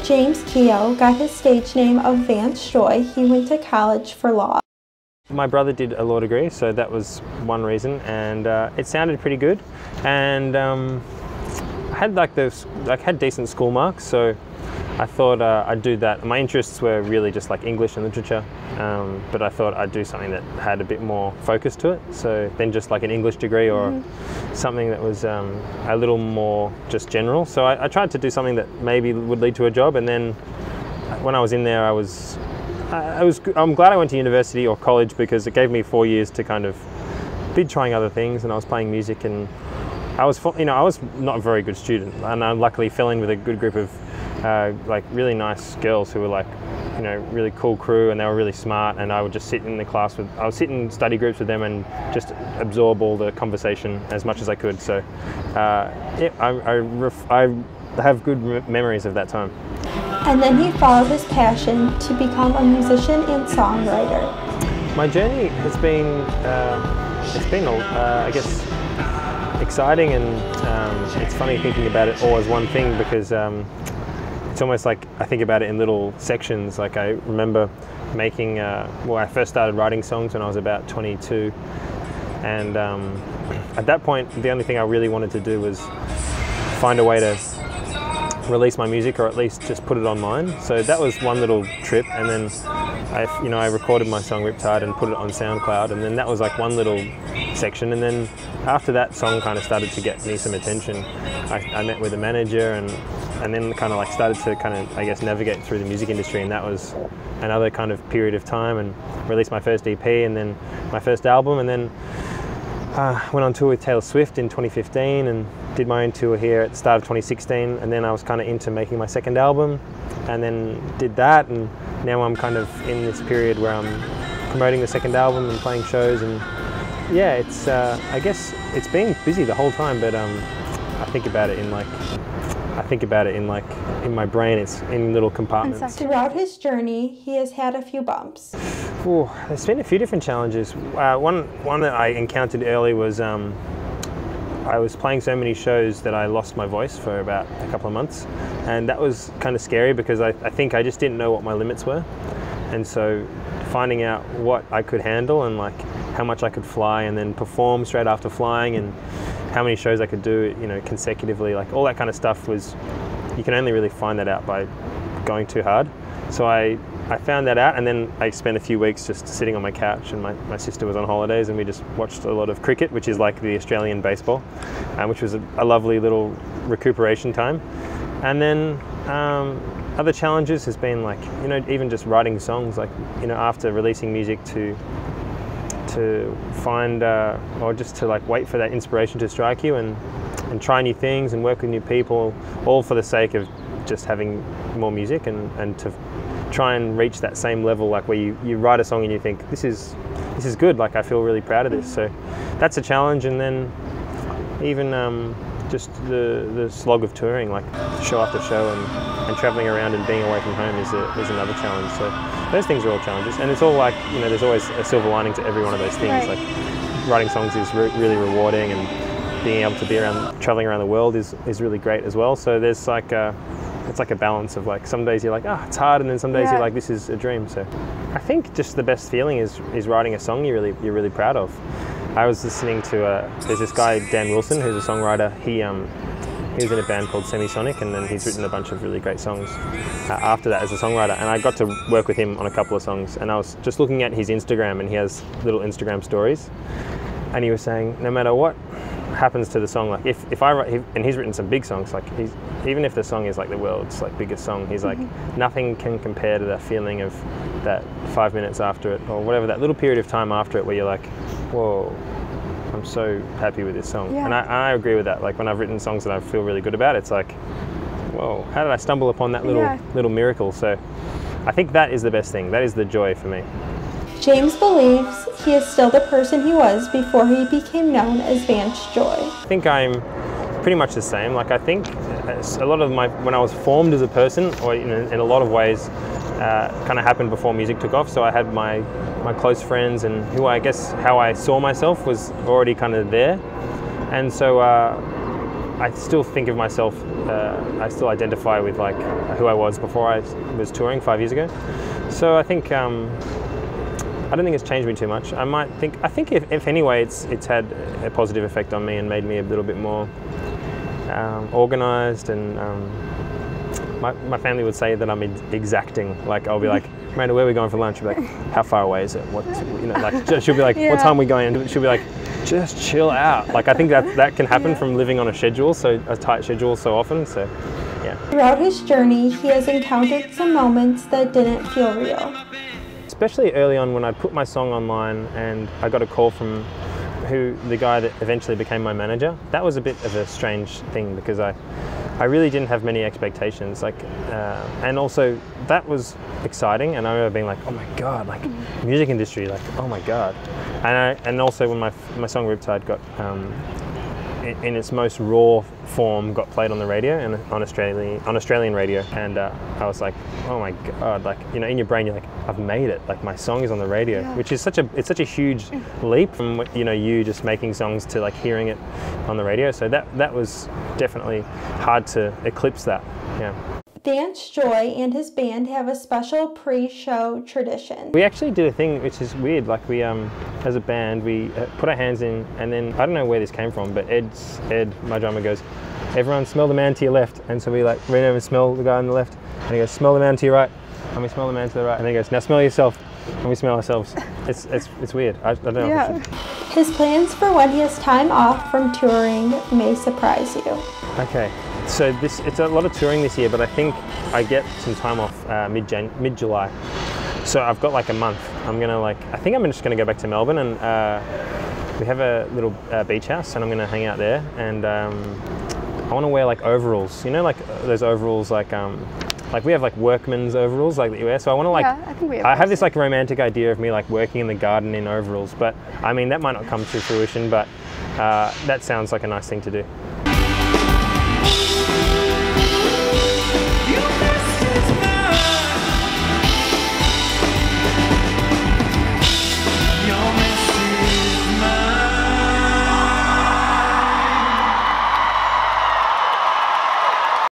James Keogh got his stage name of Vance Joy. He went to college for law. My brother did a law degree, so that was one reason, and it sounded pretty good. And I had decent school marks, so I thought I'd do that. My interests were really just like English and literature, but I thought I'd do something that had a bit more focus to it. So then just like an English degree or something that was a little more just general. So I tried to do something that maybe would lead to a job, and then when I was in there, I'm glad I went to university or college, because it gave me 4 years to kind of be trying other things, and I was playing music, and I was not a very good student, and I luckily fell in with a good group of like really nice girls who were like, really cool crew, and they were really smart, and I would just sit in the class I would sit in study groups with them and just absorb all the conversation as much as I could. So yeah, I have good memories of that time. And then he followed his passion to become a musician and songwriter. My journey has been, I guess, exciting, and it's funny thinking about it all as one thing, because it's almost like I think about it in little sections. Like I remember making, I first started writing songs when I was about 22, and at that point the only thing I really wanted to do was find a way to release my music, or at least just put it online. So that was one little trip, and then I recorded my song Riptide and put it on SoundCloud, and then that was like one little section. And then after that song kind of started to get me some attention, I met with a manager, and then kind of like started to kind of, I guess, navigate through the music industry, and that was another kind of period of time, and released my first EP and then my first album, and then went on tour with Taylor Swift in 2015 and did my own tour here at the start of 2016, and then I was kind of into making my second album, and then did that, and now I'm kind of in this period where I'm promoting the second album and playing shows, and yeah, it's I guess it's been busy the whole time, but I think about it in my brain, it's in little compartments. Throughout his journey, he has had a few bumps. There's been a few different challenges. One that I encountered early was I was playing so many shows that I lost my voice for about a couple of months, and that was kind of scary, because I think I just didn't know what my limits were, and so finding out what I could handle, and like how much I could fly and then perform straight after flying, and how many shows I could do, consecutively, like all that kind of stuff you can only really find that out by going too hard. So I found that out, and then I spent a few weeks just sitting on my couch, and my sister was on holidays, and we just watched a lot of cricket, which is like the Australian baseball, which was a lovely little recuperation time. And then other challenges has been like, even just writing songs, like, after releasing music to find, or just to like wait for that inspiration to strike you, and try new things and work with new people, all for the sake of just having more music, and to try and reach that same level, like where you write a song and you think, this is good, like I feel really proud of this. So that's a challenge. And then even just the slog of touring, like show after show, and traveling around and being away from home is another challenge. So those things are all challenges, and it's all like, there's always a silver lining to every one of those things. Right. Like writing songs is really rewarding, and being able to be traveling around the world is really great as well. So there's like it's like a balance of like, some days you're like, it's hard, and then some days you're like, this is a dream. So I think just the best feeling is writing a song you're really proud of. I was listening to there's this guy Dan Wilson, who's a songwriter. He was in a band called Semisonic, and then he's written a bunch of really great songs after that as a songwriter, and I got to work with him on a couple of songs, and I was just looking at his Instagram, and he has little Instagram stories, and he was saying, no matter what happens to the song, like if I write, and he's written some big songs, like even if the song is like the world's like biggest song, he's like, nothing can compare to that feeling of that 5 minutes after it, or whatever, that little period of time after it where you're like, whoa, I'm so happy with this song. And I agree with that. Like when I've written songs that I feel really good about, it's like, whoa, how did I stumble upon that little miracle? So I think that is the best thing. That is the joy for me. James believes he is still the person he was before he became known as Vance Joy. I think I'm pretty much the same. Like I think a lot of when I was formed as a person, or in a lot of ways, kind of happened before music took off. So I had my close friends, and who I guess how I saw myself was already kind of there. And so I still think of myself, I still identify with like who I was before I was touring 5 years ago. So I think, I don't think it's changed me too much. I think if anyway, it's had a positive effect on me and made me a little bit more organised, and my family would say that I'm exacting. Like I'll be like, Miranda, where are we going for lunch? She'll be like, how far away is it? What, you know, like she'll be like, what time are we going? And she'll be like, just chill out. Like I think that can happen from living on a tight schedule so often. So yeah. Throughout his journey, he has encountered some moments that didn't feel real. Especially early on when I put my song online and I got a call from the guy that eventually became my manager. That was a bit of a strange thing because I really didn't have many expectations. Like, and also that was exciting. And I remember being like, oh my God, like music industry, like, oh my God. And also when my song Riptide got, in its most raw form, got played on the radio and on Australian radio, and I was like, oh my God, like, you know, in your brain you're like, I've made it, like my song is on the radio, which is such a huge leap from, you know, you just making songs to like hearing it on the radio. So that was definitely hard to eclipse that. Yeah. Vance Joy and his band have a special pre-show tradition. We actually did a thing which is weird. Like we, as a band, we put our hands in, and then I don't know where this came from, but Ed, my drummer, goes, "Everyone, smell the man to your left." And so we like ran over and smell the guy on the left, and he goes, "Smell the man to your right," and we smell the man to the right, and then he goes, "Now smell yourself," and we smell ourselves. It's weird. I don't know. Yeah. His plans for when he has time off from touring may surprise you. Okay. So it's a lot of touring this year, but I think I get some time off mid-July. So I've got like a month. I think I'm just gonna go back to Melbourne, and we have a little beach house, and I'm gonna hang out there, and I want to wear like overalls. You know, like those overalls, like we have like workman's overalls like that you wear. So I want to like, I think we have. I have this like romantic idea of me like working in the garden in overalls, but I mean that might not come to fruition, but that sounds like a nice thing to do.